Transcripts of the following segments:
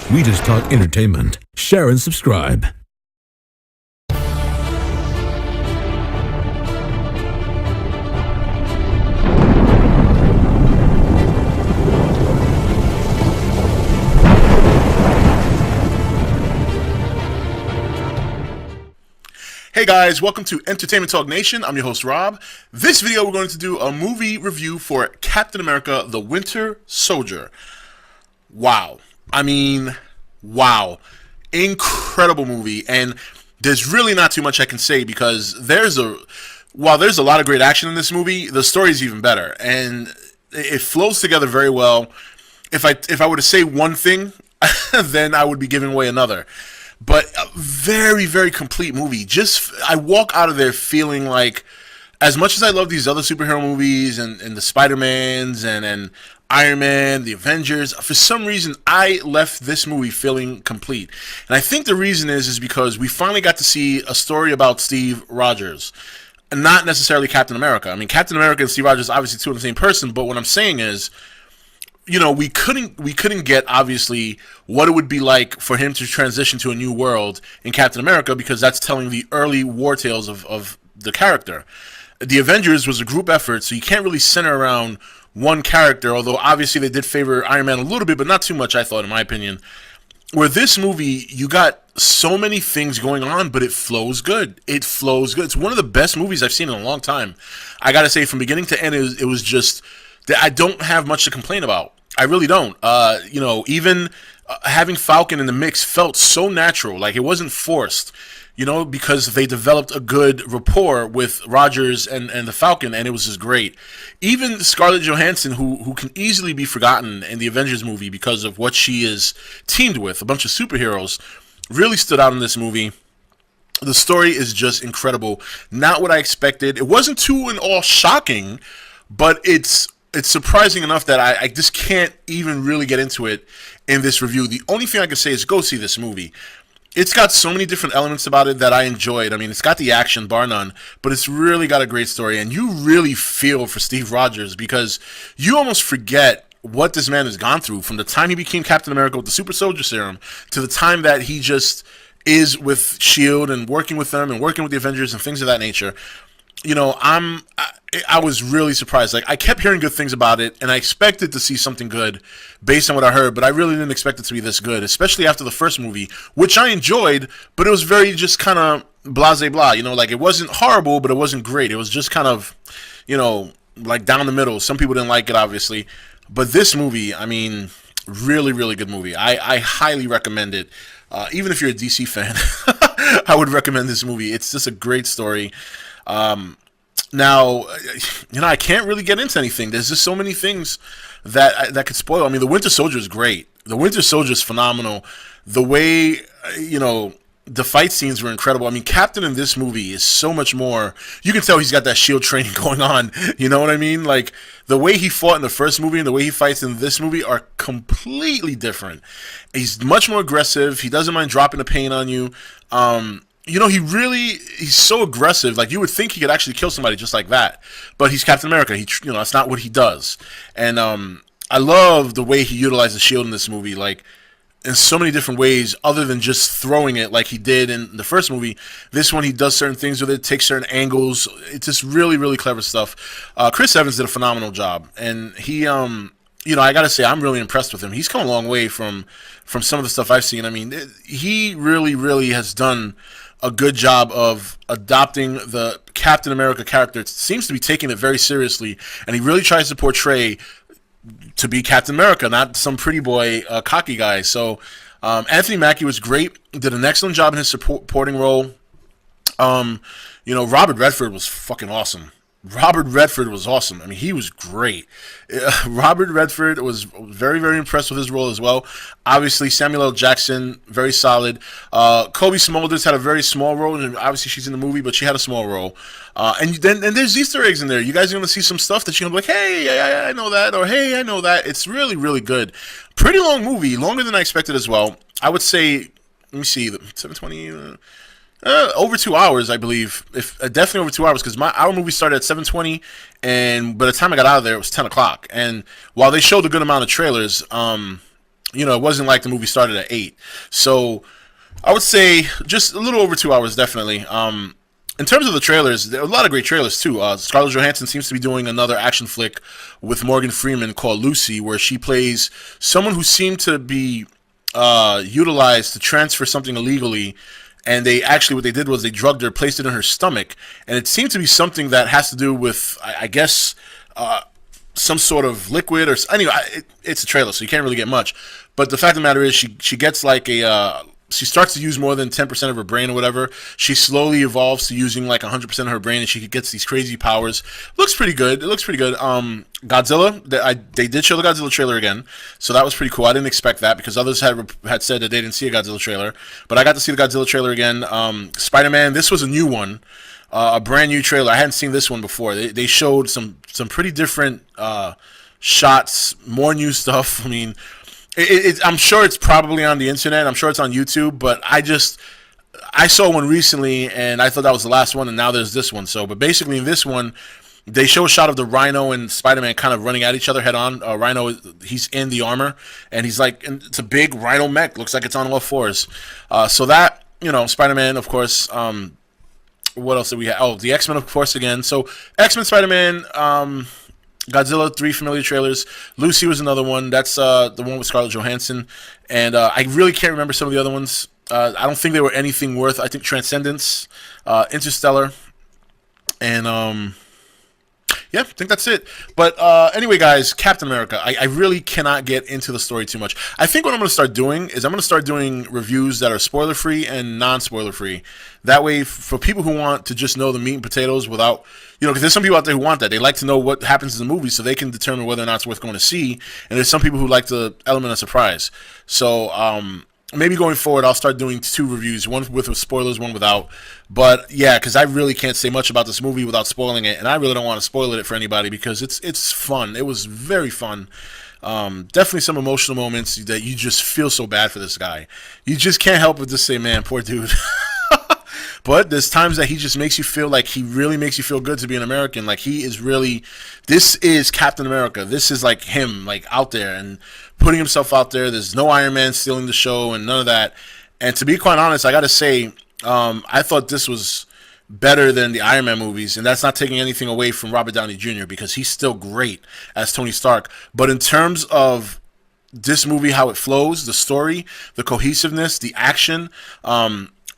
We just talk entertainment. Share and subscribe. Hey guys, welcome to Entertainment Talk Nation. I'm your host Rob. This video we're going to do a movie review for Captain America the Winter Sodier. Wow. I mean, wow. Incredible movie, and there's really not too much I can say because while there's a lot of great action in this movie, the story is even better, and it flows together very well. If I were to say one thing, then I would be giving away another. But a very, very complete movie. I walk out of there feeling like, as much as I love these other superhero movies and the Spider-Mans and Iron Man, the Avengers, for some reason I left this movie feeling complete. And I think the reason is because we finally got to see a story about Steve Rogers, and not necessarily Captain America. I mean, Captain America and Steve Rogers are obviously two of the same person, but what I'm saying is, you know, we couldn't get, obviously, what it would be like for him to transition to a new world in Captain America, because that's telling the early war tales of the character. The Avengers was a group effort, so you can't really center around one character, although obviously they did favor Iron Man a little bit, but not too much, I thought, in my opinion. Where this movie, you got so many things going on, but it flows good. It flows good. It's one of the best movies I've seen in a long time. I gotta say, from beginning to end, it was just, I don't have much to complain about. I really don't. You know, even having Falcon in the mix felt so natural. Like, it wasn't forced, you know, because they developed a good rapport with Rogers and the Falcon, and it was just great. Even Scarlett Johansson, who can easily be forgotten in the Avengers movie because of what she is teamed with, a bunch of superheroes, really stood out in this movie. The story is just incredible. Not what I expected. It wasn't too and all shocking, but it's surprising enough that I just can't even really get into it in this review. The only thing I can say is go see this movie. It's got so many different elements about it that I enjoyed. I mean, it's got the action, bar none, but it's really got a great story, and you really feel for Steve Rogers because you almost forget what this man has gone through from the time he became Captain America with the Super Soldier Serum to the time that he just is with S.H.I.E.L.D. and working with them and working with the Avengers and things of that nature. You know, I was really surprised. Like, I kept hearing good things about it, and I expected to see something good based on what I heard, but I really didn't expect it to be this good, especially after the first movie, which I enjoyed, but it was very just kind of blah, you know, like, it wasn't horrible, but it wasn't great. It was just kind of, you know, like down the middle. Some people didn't like it, obviously, but this movie, I mean, really, really good movie. I highly recommend it. Even if you're a DC fan, I would recommend this movie. It's just a great story. Now, you know, I can't really get into anything. There's just so many things that could spoil. I mean, the Winter Soldier is great. The Winter Soldier is phenomenal. The way, you know, the fight scenes were incredible. I mean, Captain in this movie is so much more. You can tell he's got that S.H.I.E.L.D. training going on. You know what I mean? Like, the way he fought in the first movie and the way he fights in this movie are completely different. He's much more aggressive. He doesn't mind dropping the pain on you. You know, he's so aggressive. Like, you would think he could actually kill somebody just like that. But he's Captain America. You know, that's not what he does. And I love the way he utilizes S.H.I.E.L.D. in this movie, like, in so many different ways, other than just throwing it like he did in the first movie. This one, he does certain things with it, takes certain angles. It's just really, really clever stuff. Chris Evans did a phenomenal job. And he, you know, I got to say, I'm really impressed with him. He's come a long way from some of the stuff I've seen. I mean, he really, really has done a good job of adopting the Captain America character. It seems to be taking it very seriously, and he really tries to portray to be Captain America, not some pretty boy, cocky guy. So Anthony Mackie was great, did an excellent job in his supporting role. You know, Robert Redford was fucking awesome. Robert Redford was awesome. I mean, he was great. Robert Redford was very, very impressed with his role as well. Obviously, Samuel L. Jackson, very solid. Kobe Smulders had a very small role, and obviously she's in the movie, but she had a small role. And there's Easter eggs in there. You guys are going to see some stuff that you're going to be like, hey, I know that, or hey, I know that. It's really, really good. Pretty long movie, longer than I expected as well. I would say, let me see, 720... over 2 hours, I believe. Definitely over 2 hours, because our movie started at 7:20, and by the time I got out of there, it was 10 o'clock. And while they showed a good amount of trailers, You know, it wasn't like the movie started at 8. So I would say just a little over 2 hours, definitely. In terms of the trailers, there are a lot of great trailers too. Scarlett Johansson seems to be doing another action flick with Morgan Freeman called Lucy, where she plays someone who seemed to be utilized to transfer something illegally. And they actually, what they did was they drugged her, placed it in her stomach, and it seemed to be something that has to do with, I guess, some sort of liquid or anyway. It's a trailer, so you can't really get much. But the fact of the matter is, she gets like she starts to use more than 10% of her brain or whatever. She slowly evolves to using like 100% of her brain, and she gets these crazy powers. Looks pretty good. It looks pretty good. Godzilla, they did show the Godzilla trailer again, so that was pretty cool. I didn't expect that because others had said that they didn't see a Godzilla trailer, but I got to see the Godzilla trailer again. Spider-Man, this was a new one, a brand new trailer. I hadn't seen this one before. They showed some pretty different shots, more new stuff. I mean, I'm sure it's probably on the internet. I'm sure it's on YouTube, but I saw one recently, and I thought that was the last one, and now there's this one. So, but basically in this one, they show a shot of the Rhino and Spider-Man kind of running at each other head on. Rhino, he's in the armor, and he's like, it's a big Rhino mech. Looks like it's on all fours. So that, you know, Spider-Man, of course. What else did we have? Oh, the X-Men, of course, again. So X-Men, Spider-Man, Godzilla, 3 familiar trailers. Lucy was another one. That's the one with Scarlett Johansson. And I really can't remember some of the other ones. I don't think they were anything worth. I think Transcendence, Interstellar, and yeah, I think that's it. But anyway, guys, Captain America. I really cannot get into the story too much. I think what I'm going to start doing is I'm going to start doing reviews that are spoiler-free and non-spoiler-free. That way, for people who want to just know the meat and potatoes without, you know, because there's some people out there who want that. They like to know what happens in the movie so they can determine whether or not it's worth going to see. And there's some people who like the element of surprise. So, maybe going forward, I'll start doing 2 reviews, one with spoilers, one without. But yeah, because I really can't say much about this movie without spoiling it, and I really don't want to spoil it for anybody because it's fun. It was very fun. Definitely some emotional moments that you just feel so bad for this guy. You just can't help but just say, man, poor dude. But there's times that he just makes you feel like he really makes you feel good to be an American. Like he is really, this is Captain America. This is like him, like out there and putting himself out there. There's no Iron Man stealing the show and none of that. And to be quite honest, I got to say, I thought this was better than the Iron Man movies. And that's not taking anything away from Robert Downey Jr. because he's still great as Tony Stark. But in terms of this movie, how it flows, the story, the cohesiveness, the action,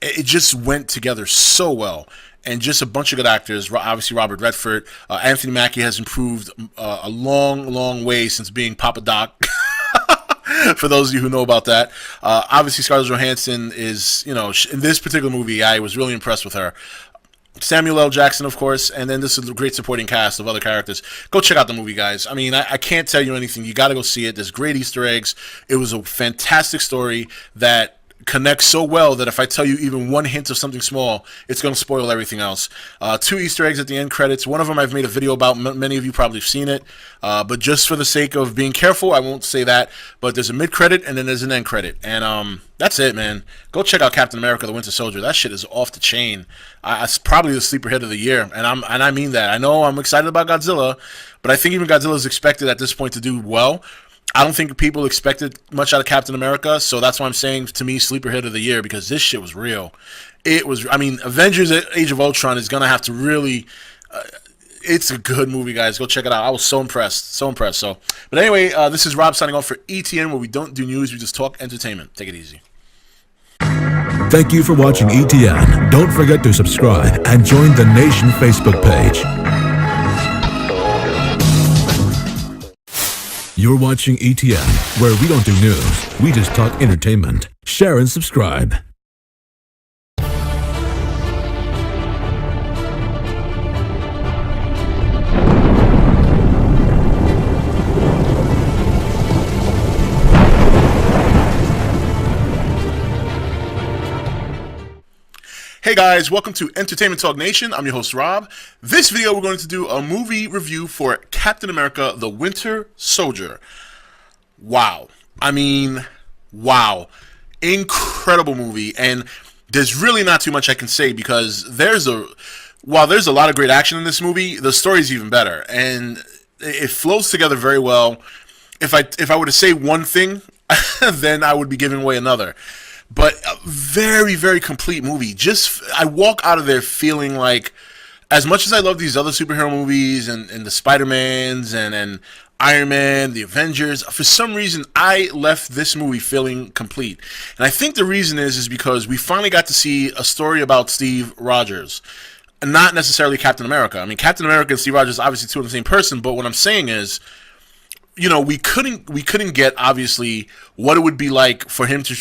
it just went together so well. And just a bunch of good actors. Obviously, Robert Redford. Anthony Mackie has improved a long, long way since being Papa Doc. For those of you who know about that. Obviously, Scarlett Johansson is, you know, in this particular movie, I was really impressed with her. Samuel L. Jackson, of course, and then this is a great supporting cast of other characters. Go check out the movie, guys. I mean, I can't tell you anything. You got to go see it. There's great Easter eggs. It was a fantastic story that connects so well that if I tell you even one hint of something small, it's going to spoil everything else. 2 Easter eggs at the end credits. One of them I've made a video about. Many of you probably have seen it. But just for the sake of being careful, I won't say that. But there's a mid-credit and then there's an end credit. And that's it, man. Go check out Captain America the Winter Sodier. That shit is off the chain. It's probably the sleeper hit of the year. And I mean that. I know I'm excited about Godzilla, but I think even Godzilla is expected at this point to do well. I don't think people expected much out of Captain America, so that's why I'm saying, to me, sleeper hit of the year, because this shit was real. It was, I mean, Avengers Age of Ultron is going to have to really, it's a good movie, guys. Go check it out. I was so impressed, so impressed. So, but anyway, this is Rob signing off for ETN, where we don't do news, we just talk entertainment. Take it easy. Thank you for watching ETN. Don't forget to subscribe and join the Nation Facebook page. You're watching ETN, where we don't do news, we just talk entertainment. Share and subscribe. Hey guys, welcome to Entertainment Talk Nation. I'm your host Rob. This video we're going to do a movie review for Captain America the Winter Sodier. Wow. I mean, wow. Incredible movie. And there's really not too much I can say because while there's a lot of great action in this movie, the story's even better. And it flows together very well. If I were to say one thing, then I would be giving away another. But a very, very complete movie. Just, I walk out of there feeling like, as much as I love these other superhero movies and the Spider-Mans and Iron Man, the Avengers, for some reason I left this movie feeling complete. And I think the reason is because we finally got to see a story about Steve Rogers. And not necessarily Captain America. I mean, Captain America and Steve Rogers are obviously two of the same person, but what I'm saying is, you know, we couldn't get, obviously, what it would be like for him to